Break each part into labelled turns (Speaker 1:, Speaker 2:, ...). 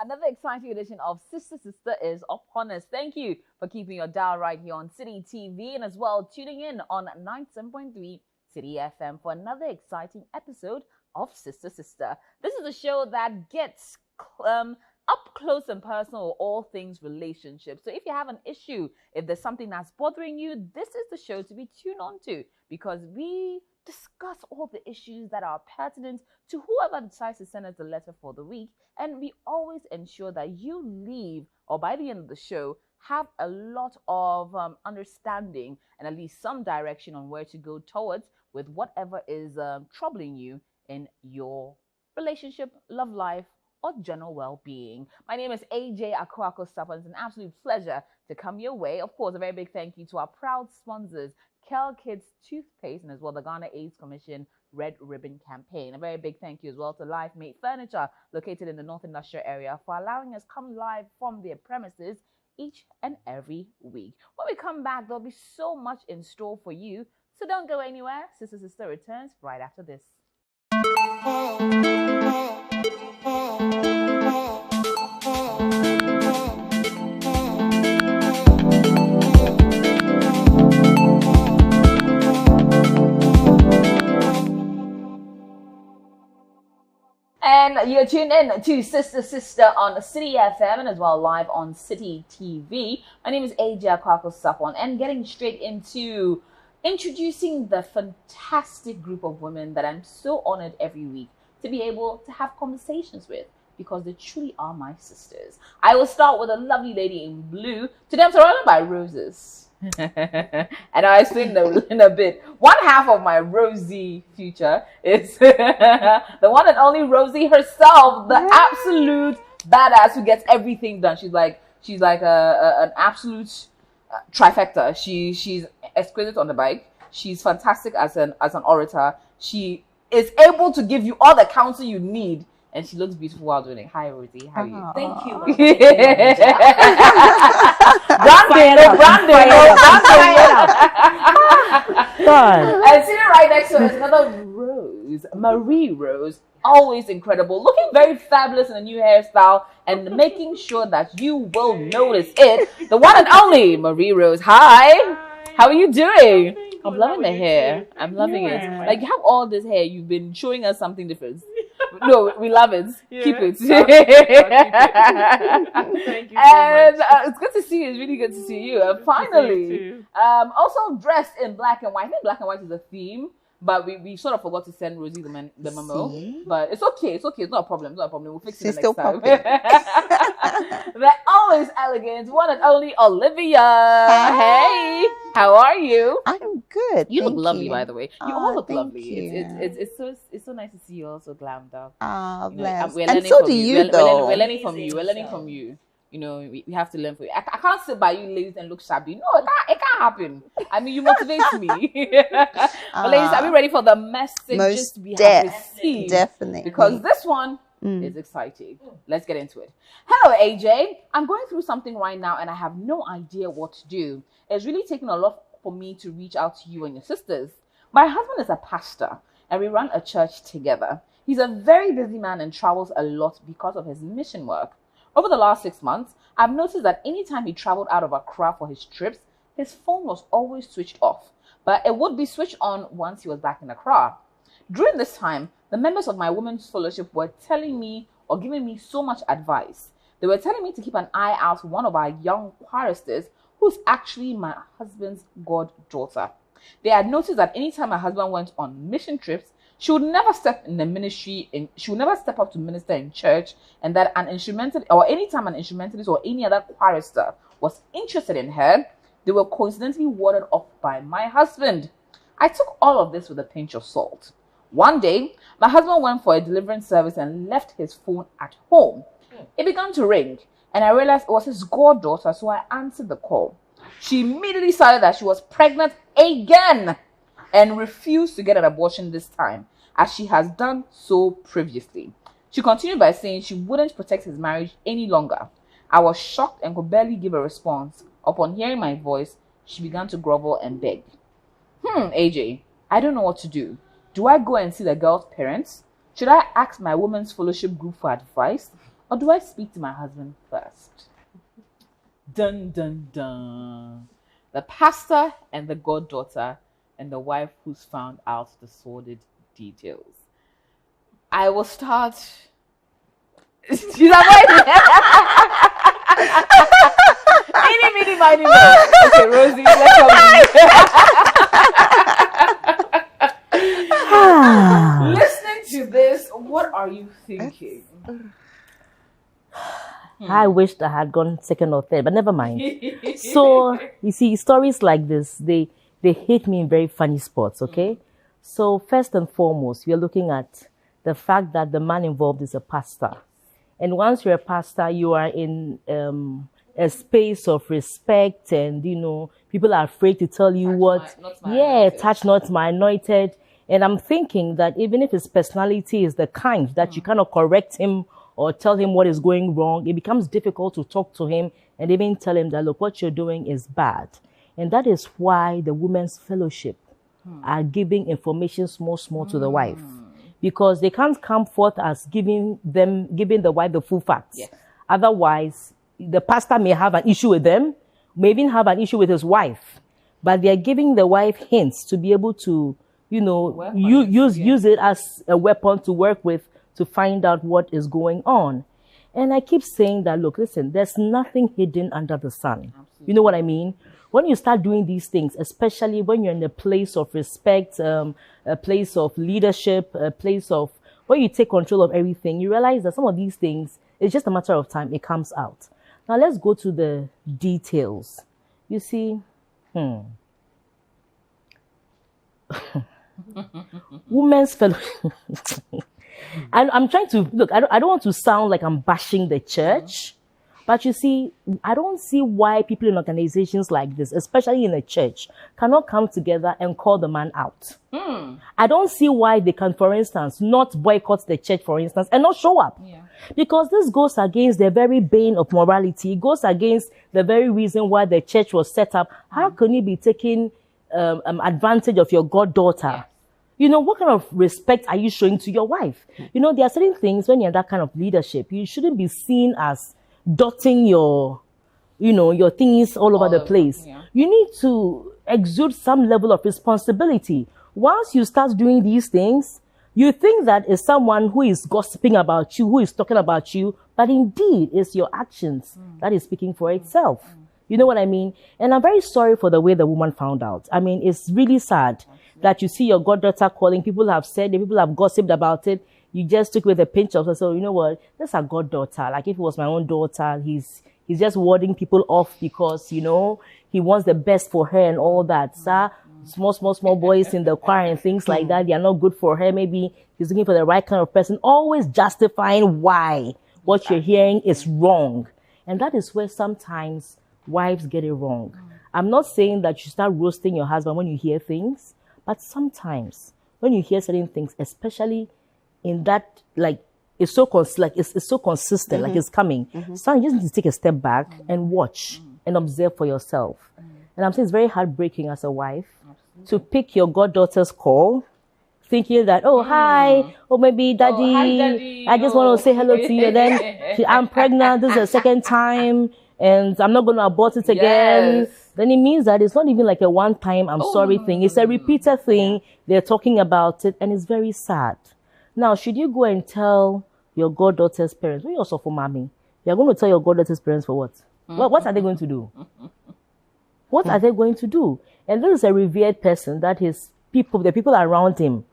Speaker 1: Another exciting edition of Sister is upon us. Thank you for keeping your dial right here on Citi TV and as well tuning in on 97.3 Citi FM for another exciting episode of Sister. This is a show that gets up close and personal with all things relationships. So if you have an issue, if there's something that's bothering you, this is the show to be tuned on to, because we discuss all the issues that are pertinent to whoever decides to send us the letter for the week. And we always ensure that you leave, or by the end of the show, have a lot of understanding and at least some direction on where to go towards with whatever is troubling you in your relationship, love life, or general well-being. My name is AJ Sarpong. It's an absolute pleasure to come your way. Of course, a very big thank you to our proud sponsors, Kel Kids Toothpaste and as well the Ghana AIDS Commission Red Ribbon Campaign. A very big thank you as well to Life Mate Furniture, located in the North Industrial Area, for allowing us come live from their premises each and every week. When we come back, there'll be so much in store for you, so don't go anywhere. Sister returns right after this. And you're tuned in to Sister on Citi FM and as well live on Citi TV. My name is AJ Sarpong, and getting straight into introducing the fantastic group of women that I'm so honored every week to be able to have conversations with, because they truly are my sisters. I will start with a lovely lady in blue. Today I'm surrounded by roses. And I'll explain in a bit. One half of my rosy future is the one and only Rosie herself, the absolute badass who gets everything done. She's like an absolute trifecta. She's exquisite on the bike. She's fantastic as an orator. She is able to give you all the counsel you need. And she looks beautiful while doing it. Hi, Rosie. How are you?
Speaker 2: Thank you.
Speaker 1: Brandon. And sitting right next to her is another Rose, Marie Rose. Always incredible. Looking very fabulous in a new hairstyle and making sure that you will notice it. The one and only Marie Rose. Hi. How are you doing? I'm loving the hair. I'm loving it. Like, you have all this hair. You've been showing us something different. No, we love it. Yeah. Keep it. Thank you so much. It's good to see you. It's really good to see you. Finally. Also dressed in black and white. I think black and white is a theme, but we sort of forgot to send Rosie the memo. See? But it's okay. It's okay. It's not a problem. We'll fix it next time. They're always elegant. One and only Olivia. Hey, how are you?
Speaker 2: I'm good.
Speaker 1: You look lovely, by the way. You all look lovely. It's so nice to see you all so glammed up.
Speaker 2: Bless. And so do you, though.
Speaker 1: We're learning from you. We're learning from you. You know, we have to learn from you. I can't sit by you ladies and look shabby. No, it can't happen. I mean, you motivate me. But ladies, are we ready for the messages we have received?
Speaker 2: Definitely.
Speaker 1: Because this one is exciting. Let's get into it. Hello, AJ. I'm going through something right now and I have no idea what to do. It's really taken a lot for me to reach out to you and your sisters. My husband is a pastor and we run a church together. He's a very busy man and travels a lot because of his mission work. Over the last 6 months, I've noticed that anytime he traveled out of Accra for his trips, his phone was always switched off, but it would be switched on once he was back in Accra. During this time, the members of my women's fellowship were telling me or giving me so much advice. They were telling me to keep an eye out for one of our young choristers, who's actually my husband's goddaughter. They had noticed that anytime my husband went on mission trips, she would never step in the ministry, she would never step up to minister in church, and that an instrumentalist, or anytime an instrumentalist or any other chorister was interested in her, they were coincidentally warded off by my husband. I took all of this with a pinch of salt. One day, my husband went for a deliverance service and left his phone at home. It began to ring, and I realized it was his goddaughter, so I answered the call. She immediately started that she was pregnant again and refused to get an abortion this time, as she has done so previously. She continued by saying she wouldn't protect his marriage any longer. I was shocked and could barely give a response. Upon hearing my voice, she began to grovel and beg. AJ, I don't know what to do. Do I go and see the girl's parents? Should I ask my women's fellowship group for advice? Or do I speak to my husband first? Dun, dun, dun. The pastor and the goddaughter and the wife who's found out the sordid details. I will start. She's avoiding. Mini. Okay, Rosie, let's go. Listening to this, what are you thinking?
Speaker 3: I wished I had gone second or third, but never mind. So, you see, stories like this, they hit me in very funny spots, okay? So, first and foremost, we are looking at the fact that the man involved is a pastor. And once you're a pastor, you are in a space of respect, and, people are afraid to tell you touch not my anointed. And I'm thinking that even if his personality is the kind that you cannot correct him or tell him what is going wrong, it becomes difficult to talk to him and even tell him that, look, what you're doing is bad. And that is why the women's fellowship are giving information small to the wife. Because they can't come forth as giving the wife the full facts. Yes. Otherwise, the pastor may have an issue with them, may even have an issue with his wife. But they're giving the wife hints to be able to, use it as a weapon to work with to find out what is going on. And I keep saying that, look, listen, there's nothing hidden under the sun. Absolutely. You know what I mean? When you start doing these things, especially when you're in a place of respect, a place of leadership, a place of where you take control of everything, you realize that some of these things, it's just a matter of time, it comes out. Now let's go to the details. You see, women's fellowship. I'm trying to, look, I don't want to sound like I'm bashing the church, but you see, I don't see why people in organizations like this, especially in a church, cannot come together and call the man out. I don't see why they can, for instance, not boycott the church, for instance, and not show up. Yeah. Because this goes against the very bane of morality. It goes against the very reason why the church was set up. How can you be taking advantage of your goddaughter? Yeah. What kind of respect are you showing to your wife? There are certain things when you're in that kind of leadership, you shouldn't be seen as dotting your things all over the place. Yeah. You need to exude some level of responsibility. Once you start doing these things, you think that is someone who is gossiping about you, who is talking about you, but indeed it's your actions that is speaking for itself. You know what I mean? And I'm very sorry for the way the woman found out. I mean, it's really sad that you see your goddaughter calling. People have said it, people have gossiped about it. You just took it with a pinch of salt. So, you know what? That's a goddaughter. Like, if it was my own daughter, he's just warding people off because, he wants the best for her and all that. Small boys in the choir and things like that, they are not good for her. Maybe he's looking for the right kind of person, always justifying why what you're hearing is wrong. And that is where sometimes wives get it wrong. I'm not saying that you start roasting your husband when you hear things, but sometimes when you hear certain things, especially in that, like, it's so consistent, like it's coming. So you just need to take a step back and watch and observe for yourself. And I'm saying it's very heartbreaking as a wife to pick your goddaughter's call, thinking that, hi, or maybe daddy,
Speaker 1: hi, daddy.
Speaker 3: I just want to say hello to you. And then I'm pregnant, this is the second time, and I'm not going to abort it again. Yes. Then it means that it's not even like a one-time I'm sorry thing. It's a repeated thing. They're talking about it, and it's very sad. Now, should you go and tell your goddaughter's parents, when you're also for mommy, you're going to tell your goddaughter's parents for what? What are they going to do? What are they going to do? And this is a revered person that the people around him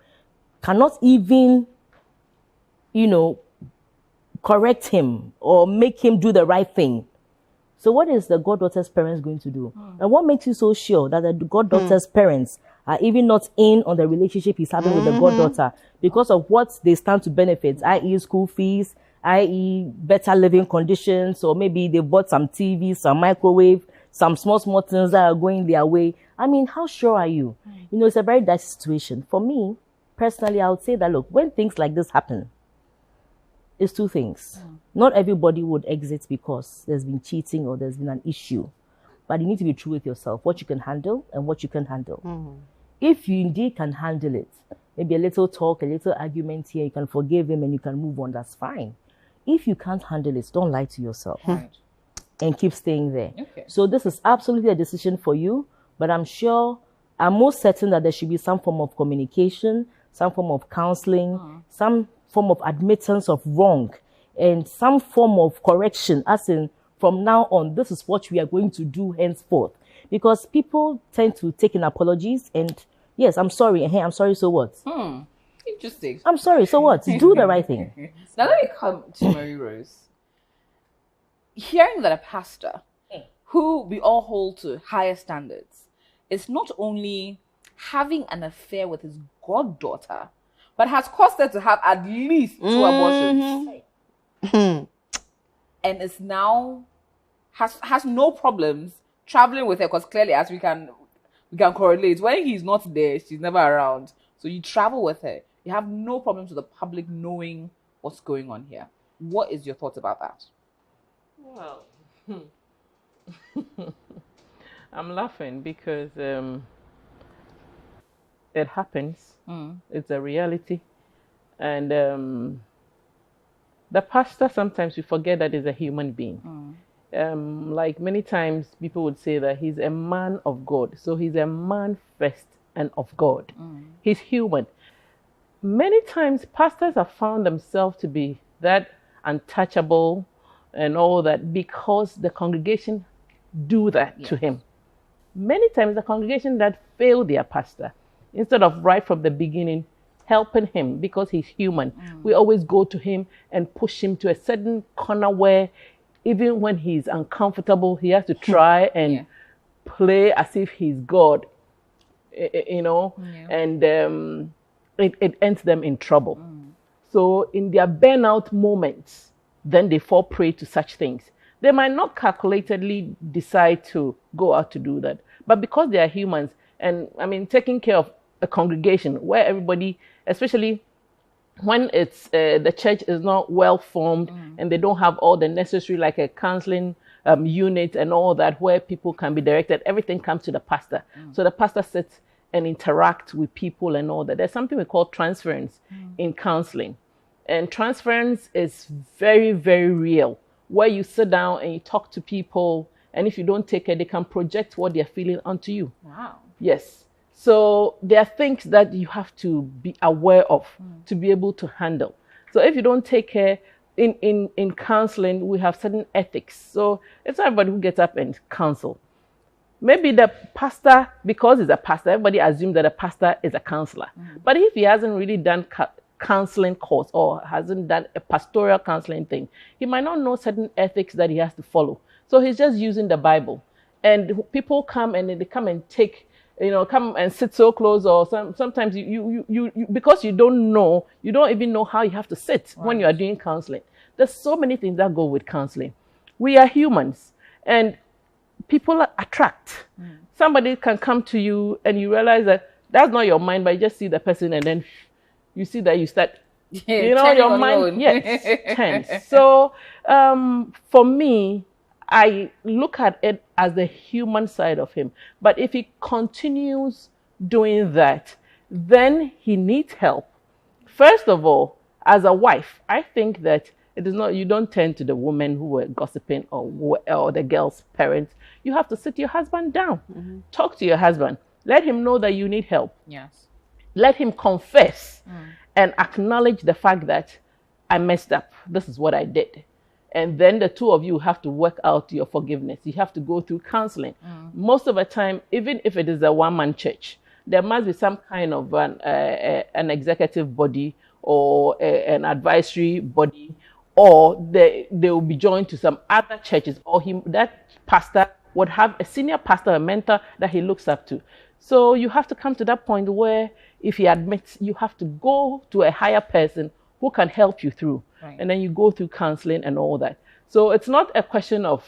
Speaker 3: cannot even, correct him or make him do the right thing. So what is the goddaughter's parents going to do? And what makes you so sure that the goddaughter's parents are even not in on the relationship he's having with the goddaughter because of what they stand to benefit, i.e. school fees, i.e. better living conditions, or maybe they bought some TV, some microwave, some small things that are going their way. I mean, how sure are you? It's a very dicey situation. For me, personally, I would say that, look, when things like this happen, it's two things. Not everybody would exit because there's been cheating or there's been an issue. But you need to be true with yourself, what you can handle and what you can handle. If you indeed can handle it, maybe a little talk, a little argument here, you can forgive him and you can move on, that's fine. if you can't handle it, don't lie to yourself.
Speaker 1: Right.
Speaker 3: And keep staying there.
Speaker 1: Okay.
Speaker 3: So this is absolutely a decision for you, but I'm most certain that there should be some form of communication, some form of counseling, some form of admittance of wrong, and some form of correction, as in, from now on, this is what we are going to do henceforth. Because people tend to take in apologies and, yes, I'm sorry, hey, I'm sorry, so what?
Speaker 1: Interesting.
Speaker 3: I'm sorry, so what? Do the right thing.
Speaker 1: Now let me come to Mary Rose. Hearing that a pastor, who we all hold to higher standards, is not only having an affair with his goddaughter, but has caused her to have at least 2 abortions. And is now has no problems traveling with her, because clearly, as we can correlate, when he's not there, she's never around. So you travel with her. You have no problems with the public knowing what's going on here. What is your thoughts about that?
Speaker 4: Well, I'm laughing because it happens. It's a reality. And the pastor, sometimes we forget that he's a human being. Like many times people would say that he's a man of God. So he's a man first and of God. He's human. Many times pastors have found themselves to be that untouchable and all that because the congregation do that to him. Many times the congregation that fail their pastor, instead of right from the beginning helping him because he's human, we always go to him and push him to a certain corner where even when he's uncomfortable, he has to try and play as if he's God, you know, and it ends them in trouble. So in their burnout moments, then they fall prey to such things. They might not calculatedly decide to go out to do that, but because they are humans, and I mean, taking care of a congregation where everybody, especially when it's the church is not well formed and they don't have all the necessary, like a counseling unit and all that, where people can be directed, everything comes to the pastor. So the pastor sits and interact with people and all that. There's something we call transference in counseling. And transference is very, very real, where you sit down and you talk to people, and if you don't take it, they can project what they're feeling onto you.
Speaker 1: Wow.
Speaker 4: Yes. So there are things that you have to be aware of to be able to handle. So if you don't take care, in counseling, we have certain ethics. So it's not everybody who gets up and counsel. Maybe the pastor, because he's a pastor, everybody assumes that a pastor is a counselor. But if he hasn't really done counseling course or hasn't done a pastoral counseling thing, he might not know certain ethics that he has to follow. So he's just using the Bible. And people come and they come and take, come and sit so close, or sometimes you because you don't know, you don't even know how you have to sit when you are doing counseling. There's so many things that go with counseling. We are humans, and people attract. Somebody can come to you and you realize that that's not your mind, but you just see the person and then you see that you start, your mind, tense. So for me, I look at it as the human side of him. But if he continues doing that, then he needs help. First of all, as a wife, I think that it is not, you don't turn to the women who were gossiping or the girl's parents. You have to sit your husband down. Talk to your husband. Let him know that you need help.
Speaker 1: Yes.
Speaker 4: Let him confess and acknowledge the fact that I messed up. This is what I did. And then the two of you have to work out your forgiveness. You have to go through counseling. Most of the time, even if it is a one-man church, there must be some kind of an executive body or an advisory body, or they will be joined to some other churches, or that pastor would have a senior pastor, a mentor that he looks up to. So you have to come to that point where if he admits, you have to go to a higher person who can help you through. Right. And then you go through counseling and all that. So it's not a question of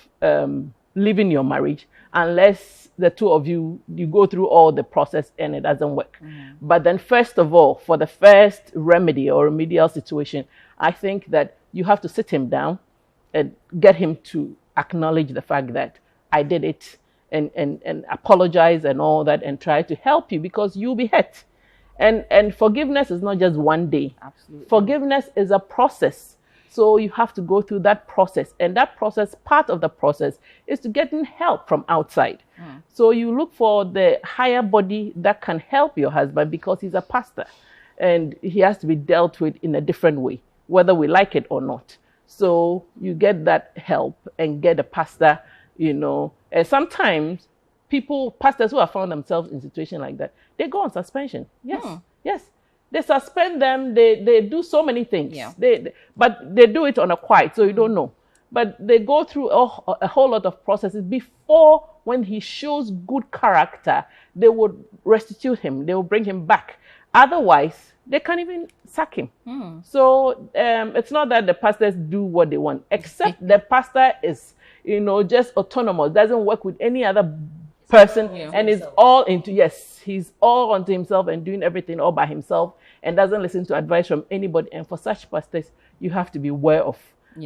Speaker 4: leaving your marriage unless the two of you go through all the process and it doesn't work. But then first of all, for the first remedy or remedial situation, I think that you have to sit him down and get him to acknowledge the fact that I did it and apologize and all that and try to help you, because you'll be hurt. And forgiveness is not just one day.
Speaker 1: Absolutely.
Speaker 4: Forgiveness is a process. So you have to go through that process. And that process, part of the process, is to getting help from outside. So you look for the higher body that can help your husband, because he's a pastor. And he has to be dealt with in a different way, whether we like it or not. So you get that help and get a pastor, And sometimes pastors who have found themselves in a situation like that, they go on suspension. Yes. They suspend them. They do so many things.
Speaker 1: Yeah.
Speaker 4: But they do it on a quiet, so you don't know. But they go through a whole lot of processes before, when he shows good character, they would restitute him. They will bring him back. Otherwise, they can't even sack him. So it's not that the pastors do what they want, except the pastor is, just autonomous, doesn't work with any other person, and is all into, he's all onto himself and doing everything all by himself and doesn't listen to advice from anybody. And for such pastors, you have to be aware of,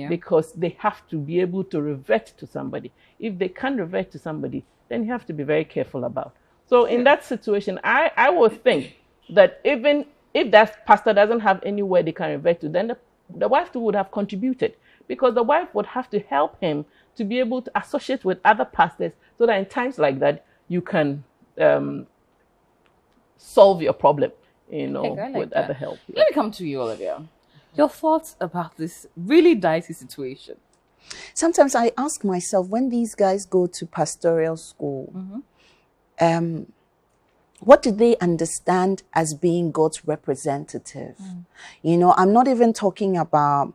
Speaker 4: because they have to be able to revert to somebody. If they can't revert to somebody, then you have to be very careful about. So in that situation, I would think that even if that pastor doesn't have anywhere they can revert to, then the wife too would have contributed, because the wife would have to help him to be able to associate with other pastors, so that in times like that, you can solve your problem, with other help.
Speaker 1: Let me come to you, Olivia. Your thoughts about this really dicey situation?
Speaker 2: Sometimes I ask myself, when these guys go to pastoral school, what do they understand as being God's representative? I'm not even talking about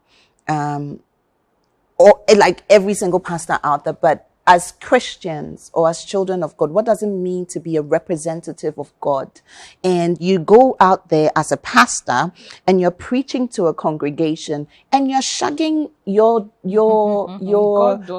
Speaker 2: or like every single pastor out there, but as Christians or as children of God, what does it mean to be a representative of God? And you go out there as a pastor and you're preaching to a congregation and you're shagging your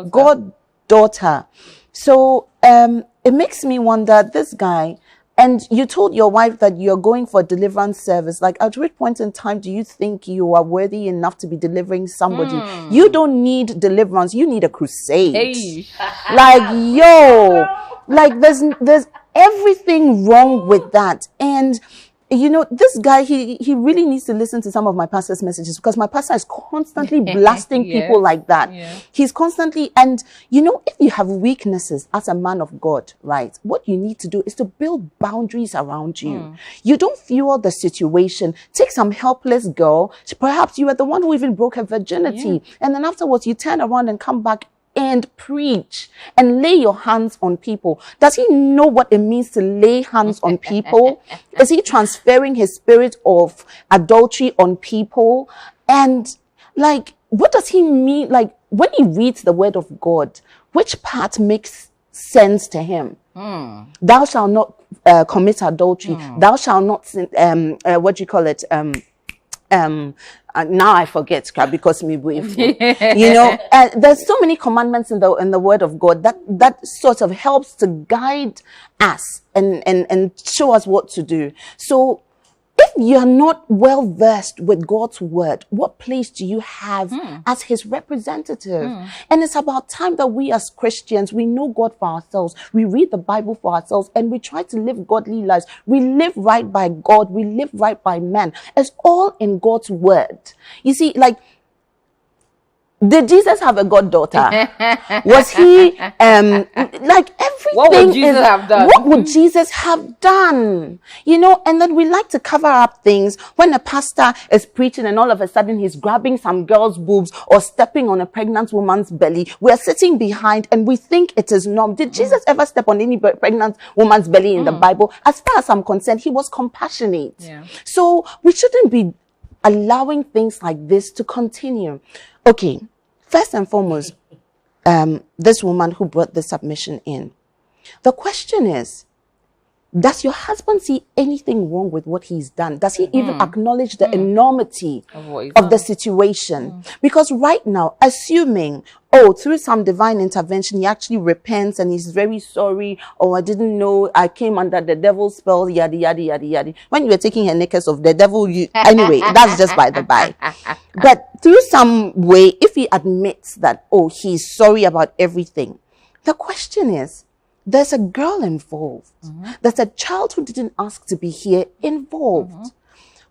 Speaker 2: goddaughter. So it makes me wonder, this guy, and you told your wife that you're going for a deliverance service. Like, at which point in time do you think you are worthy enough to be delivering somebody? You don't need deliverance. You need a crusade.
Speaker 1: Hey.
Speaker 2: Like, there's everything wrong with that. And, this guy, he really needs to listen to some of my pastor's messages, because my pastor is constantly blasting people like that. He's constantly, and if you have weaknesses as a man of God, right, what you need to do is to build boundaries around you. You don't fuel the situation. Take some helpless girl. Perhaps you were the one who even broke her virginity. And then afterwards you turn around and come back and preach and lay your hands on people. Does he know what it means to lay hands on people? Is he transferring his spirit of adultery on people? And what does he mean? Like, when he reads the word of God, which part makes sense to him? Thou shalt not commit adultery. Thou shalt not sin, now I forget, because me brief. There's so many commandments in the word of God that sort of helps to guide us and show us what to do. So if you're not well versed with God's word, what place do you have as his representative? And it's about time that we as Christians, we know God for ourselves. We read the Bible for ourselves and we try to live godly lives. We live right by God. We live right by man. It's all in God's word. You see, did Jesus have a goddaughter? Was he, everything?
Speaker 1: What would Jesus have done?
Speaker 2: What would Jesus have done? And then we like to cover up things when a pastor is preaching and all of a sudden he's grabbing some girl's boobs or stepping on a pregnant woman's belly. We're sitting behind and we think it is normal. Did Jesus ever step on any pregnant woman's belly in the Bible? As far as I'm concerned, he was compassionate. So we shouldn't be allowing things like this to continue. Okay, first and foremost, this woman who brought the submission in. The question is, does your husband see anything wrong with what he's done? Does he even acknowledge the enormity of the situation? Because right now, assuming, through some divine intervention, he actually repents and he's very sorry. I didn't know, I came under the devil's spell, yada, yada, yada, yada. When you were taking her knickers of the devil, anyway, that's just by the by. But through some way, if he admits that, he's sorry about everything, the question is, there's a girl involved. There's a child who didn't ask to be here involved.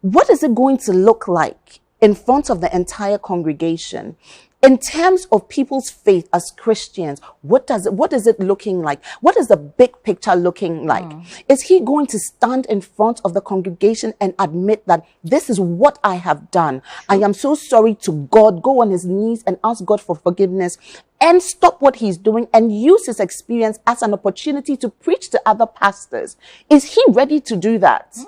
Speaker 2: What is it going to look like in front of the entire congregation. In terms of people's faith as Christians, what is it looking like? What is the big picture looking like? Is he going to stand in front of the congregation and admit that this is what I have done? I am so sorry to God, go on his knees and ask God for forgiveness and stop what he's doing and use his experience as an opportunity to preach to other pastors? Is he ready to do that?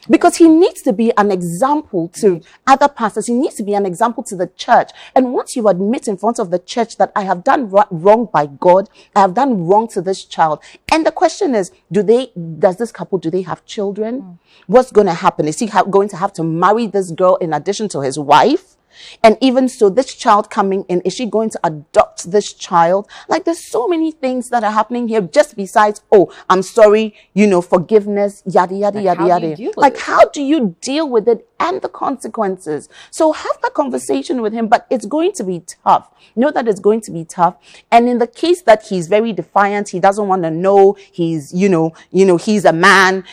Speaker 2: Because he needs to be an example to other pastors. He needs to be an example to the church. And once you admit in front of the church that I have done wrong by God, I have done wrong to this child. And the question is, does this couple, do they have children? What's going to happen? Is he going to have to marry this girl in addition to his wife? And even so, this child coming in, is she going to adopt this child? Like, there's so many things that are happening here just besides, oh, I'm sorry, forgiveness, yada, yada, yada, yada. Like, how do you deal with it and the consequences? So have that conversation with him, but it's going to be tough. Know that it's going to be tough. And in the case that he's very defiant, he doesn't want to know, he's, he's a man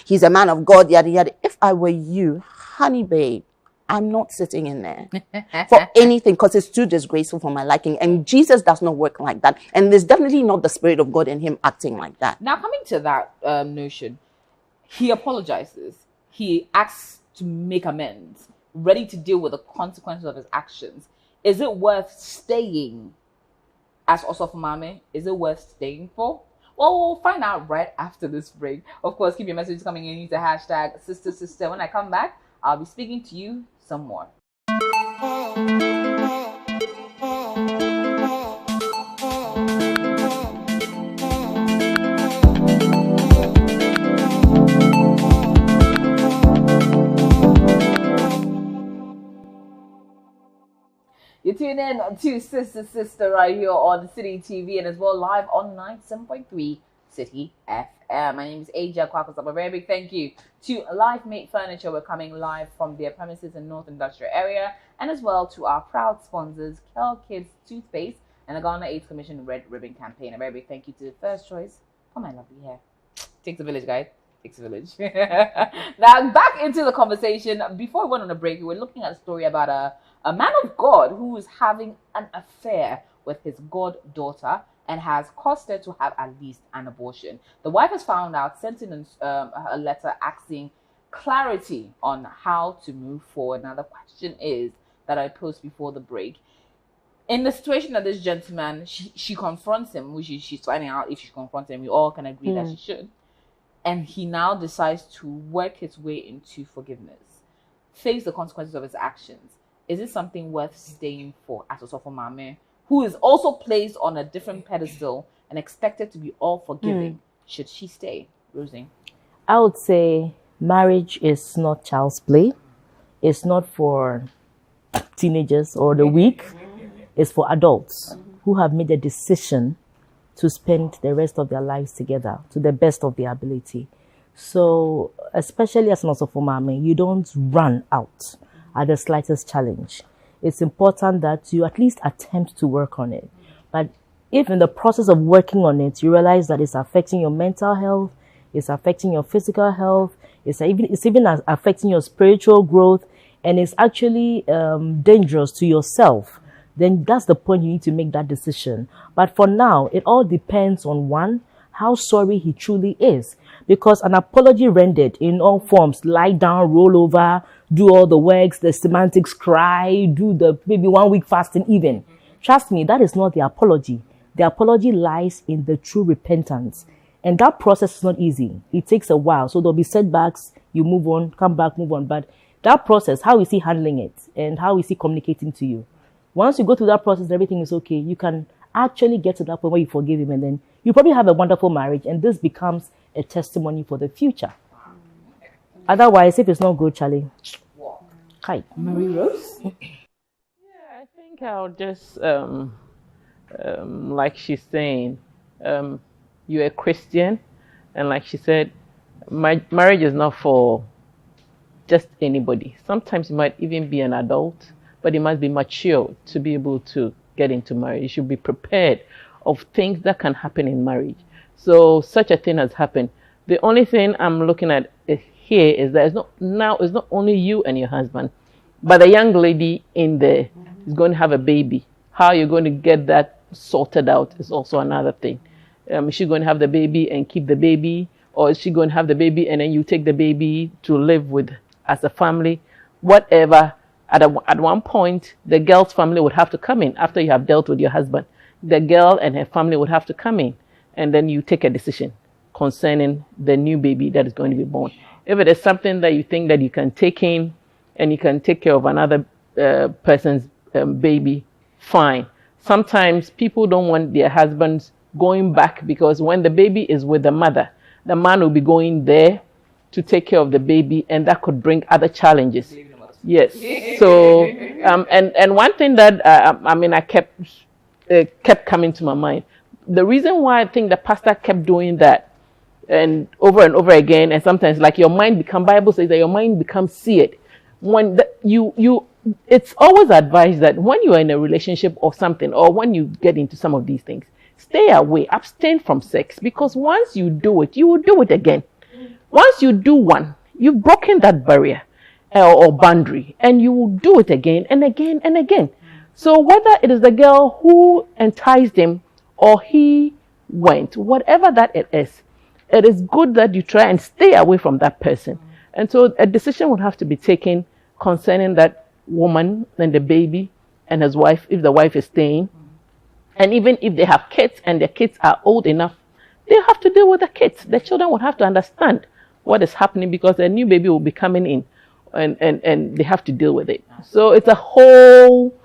Speaker 2: of God, yada, yada. If I were you, honey babe, I'm not sitting in there for anything, because it's too disgraceful for my liking. And Jesus does not work like that. And there's definitely not the Spirit of God in him acting like that.
Speaker 1: Now, coming to that notion, he apologizes. He asks to make amends, ready to deal with the consequences of his actions. Is it worth staying as Osofumame? Is it worth staying for? Well, we'll find out right after this break. Of course, keep your messages coming in. Use the hashtag #sister. When I come back, I'll be speaking to you some more. You tune in to Sister right here on Citi TV and as well live on 97.3 Citi FM. My name is AJ Sarpong. A very big thank you to Live Mate Furniture. We're coming live from their premises in North Industrial Area, and as well to our proud sponsors, Kel Kids Toothpaste and the Ghana AIDS Commission Red Ribbon Campaign. A very big thank you to First Choice for my lovely hair. Takes a village, guys. Takes a village. Now, back into the conversation. Before we went on a break, we were looking at a story about a man of God who is having an affair with his goddaughter and has caused her to have at least an abortion. The wife has found out, sent in a letter asking clarity on how to move forward. Now, the question is that I posed before the break. In the situation that this gentleman, she confronts him, which she's finding out if she confronts him. We all can agree that she should. And he now decides to work his way into forgiveness, face the consequences of his actions. Is it something worth staying for as Osofumame, who is also placed on a different pedestal and expected to be all forgiving? Should she stay, Rosie?
Speaker 3: I would say marriage is not child's play. It's not for teenagers or the weak. It's for adults who have made a decision to spend the rest of their lives together to the best of their ability. So, especially as an Osofumame, you don't run out at the slightest challenge. It's important that you at least attempt to work on it. But if in the process of working on it, you realize that it's affecting your mental health, it's affecting your physical health, it's even affecting your spiritual growth, and it's actually dangerous to yourself, then that's the point you need to make that decision. But for now, it all depends on one, how sorry he truly is. Because an apology rendered in all forms, lie down, roll over, do all the works, the semantics, cry, do the maybe 1 week fasting even. Trust me, that is not the apology. The apology lies in the true repentance. And that process is not easy. It takes a while. So there'll be setbacks, you move on, come back, move on. But that process, how is he handling it? And how is he communicating to you? Once you go through that process, everything is okay. You can actually get to that point where you forgive him, and then you probably have a wonderful marriage, and this becomes a testimony for the future. Otherwise, if it's not good, Charlie, hi.
Speaker 1: Marie Rose?
Speaker 4: Yeah, I think I'll just, like she's saying, you're a Christian, and like she said, marriage is not for just anybody. Sometimes you might even be an adult, but you must be mature to be able to get into marriage. You should be prepared of things that can happen in marriage. So such a thing has happened. The only thing I'm looking at here is that it's not only you and your husband. But the young lady in there is going to have a baby. How you're going to get that sorted out is also another thing. Is she going to have the baby and keep the baby? Or is she going to have the baby and then you take the baby to live with as a family? Whatever. At one point, the girl's family would have to come in after you have dealt with your husband. The girl and her family would have to come in, and then you take a decision concerning the new baby that is going to be born. If it is something that you think that you can take in and you can take care of another person's baby, fine. Sometimes people don't want their husbands going back, because when the baby is with the mother, the man will be going there to take care of the baby, and that could bring other challenges. Yes. So, and one thing that I kept coming to my mind. The reason why I think the pastor kept doing that and over again, and sometimes like your mind Bible says that your mind becomes seared. When it's always advised that when you are in a relationship or something, or when you get into some of these things, stay away, abstain from sex, because once you do it, you will do it again. Once you do one, you've broken that barrier or boundary, and you will do it again and again and again. So whether it is the girl who enticed him or he went, whatever that it is good that you try and stay away from that person. And so a decision would have to be taken concerning that woman and the baby and his wife, if the wife is staying. And even if they have kids and the kids are old enough, they have to deal with the kids. The children would have to understand what is happening, because a new baby will be coming in, and they have to deal with it. So it's a whole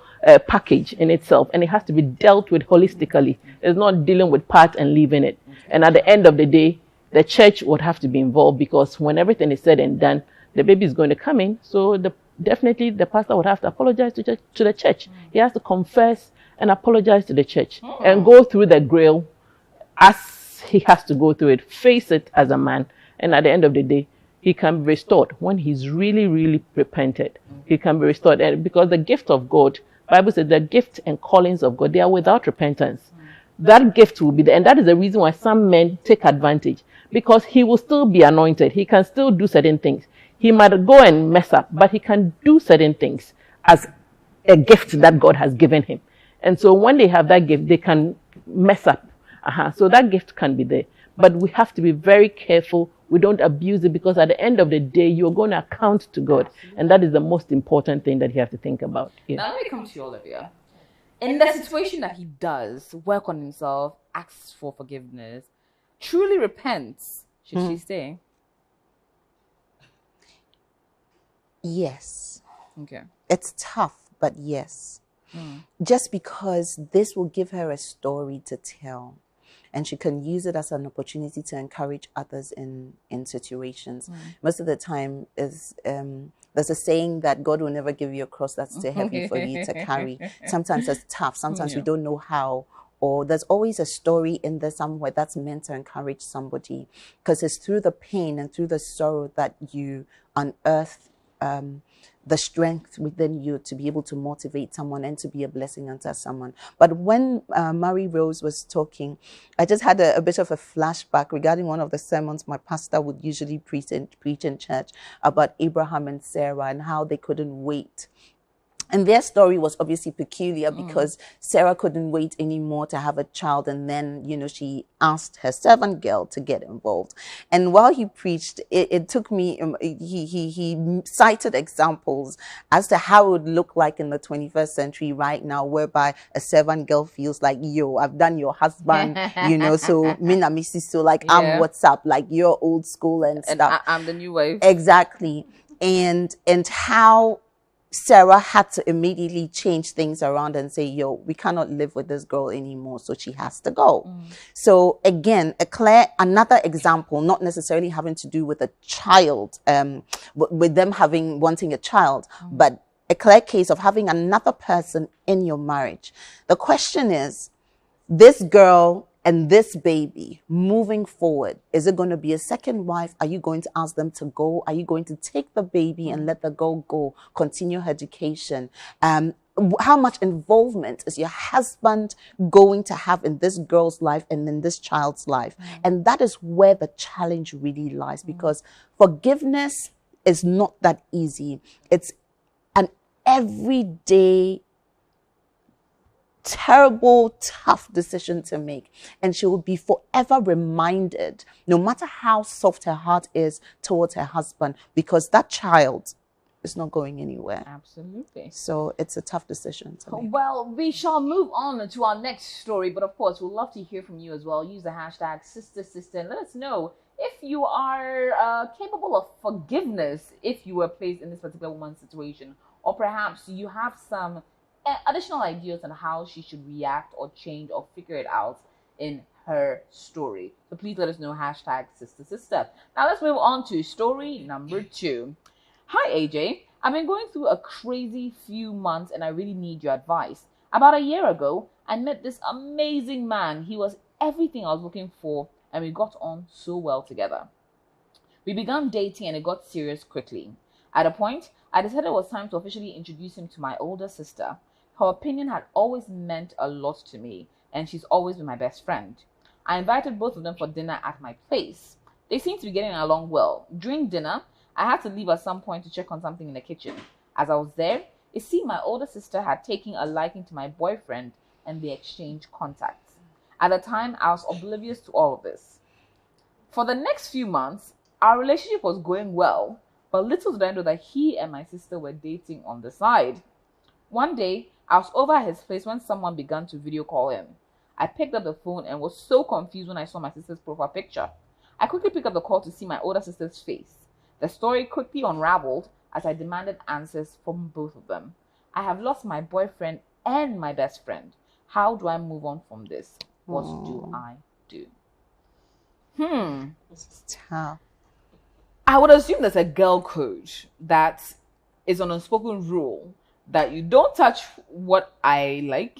Speaker 4: package in itself, and it has to be dealt with holistically. It's not dealing with part and leaving it. And at the end of the day, the church would have to be involved, because when everything is said and done, the baby is going to come in. So definitely the pastor would have to apologize to the church. He has to confess and apologize to the church and go through the grill as he has to go through it, face it as a man. And at the end of the day, he can be restored. When he's really, really repented, he can be restored. And because the gift of God, Bible says the gift and callings of God, they are without repentance. That gift will be there. And that is the reason why some men take advantage, because he will still be anointed. He can still do certain things. He might go and mess up, but he can do certain things as a gift that God has given him. And so when they have that gift, they can mess up. So that gift can be there. But we have to be very careful. We don't abuse it, because at the end of the day, you're going to account to God. And that is the most important thing that you have to think about. Yeah.
Speaker 1: Now let me come to you, Olivia. In the situation that he does work on himself, asks for forgiveness, truly repents, should she stay?
Speaker 2: Yes.
Speaker 1: Okay.
Speaker 2: It's tough, but yes. Just because this will give her a story to tell, and she can use it as an opportunity to encourage others in situations. Most of the time is there's a saying that God will never give you a cross that's too heavy for you to carry. Sometimes it's tough. Sometimes we don't know how. Or there's always a story in there somewhere that's meant to encourage somebody, because it's through the pain and through the sorrow that you unearth the strength within you to be able to motivate someone and to be a blessing unto someone. But when Mary Rose was talking, I just had a bit of a flashback regarding one of the sermons my pastor would usually preach in church about Abraham and Sarah and how they couldn't wait. And their story was obviously peculiar because Sarah couldn't wait anymore to have a child. And then, she asked her servant girl to get involved. And while he preached, it took me, he cited examples as to how it would look like in the 21st century right now, whereby a servant girl feels like, I've done your husband, so mina missy, so like, I'm what's up, like you're old school and stuff.
Speaker 1: I'm the new wave.
Speaker 2: Exactly. And how Sarah had to immediately change things around and say, we cannot live with this girl anymore, so she has to go. So again, another example, not necessarily having to do with a child, with them wanting a child, but a clear case of having another person in your marriage. The question is, this girl and this baby moving forward, is it going to be a second wife? Are you going to ask them to go? Are you going to take the baby and let the girl go, continue her education? How much involvement is your husband going to have in this girl's life and in this child's life? And that is where the challenge really lies, because forgiveness is not that easy. It's an everyday, terrible, tough decision to make. And she will be forever reminded, no matter how soft her heart is towards her husband, because that child is not going anywhere.
Speaker 1: Absolutely.
Speaker 2: So it's a tough decision to make.
Speaker 1: Well, we shall move on to our next story, but of course, we'd love to hear from you as well. Use the hashtag #sister and let us know if you are capable of forgiveness if you were placed in this particular woman's situation, or perhaps you have some additional ideas on how she should react or change or figure it out in her story. So please let us know, hashtag #sister. Now let's move on to story number 2. Hi AJ, I've been going through a crazy few months and I really need your advice. About a year ago, I met this amazing man. He was everything I was looking for and we got on so well together. We began dating and it got serious quickly. At a point, I decided it was time to officially introduce him to my older sister. Her opinion had always meant a lot to me, and she's always been my best friend. I invited both of them for dinner at my place. They seemed to be getting along well. During dinner, I had to leave at some point to check on something in the kitchen. As I was there, it seemed my older sister had taken a liking to my boyfriend and they exchanged contacts. At the time, I was oblivious to all of this. For the next few months, our relationship was going well, but little did I know that he and my sister were dating on the side. One day, I was over at his place when someone began to video call him. I picked up the phone and was so confused when I saw my sister's profile picture. I quickly picked up the call to see my older sister's face. The story quickly unraveled as I demanded answers from both of them. I have lost my boyfriend and my best friend. How do I move on from this? What do I do?
Speaker 2: This is tough.
Speaker 1: I would assume there's a girl code that is an unspoken rule that you don't touch what I like,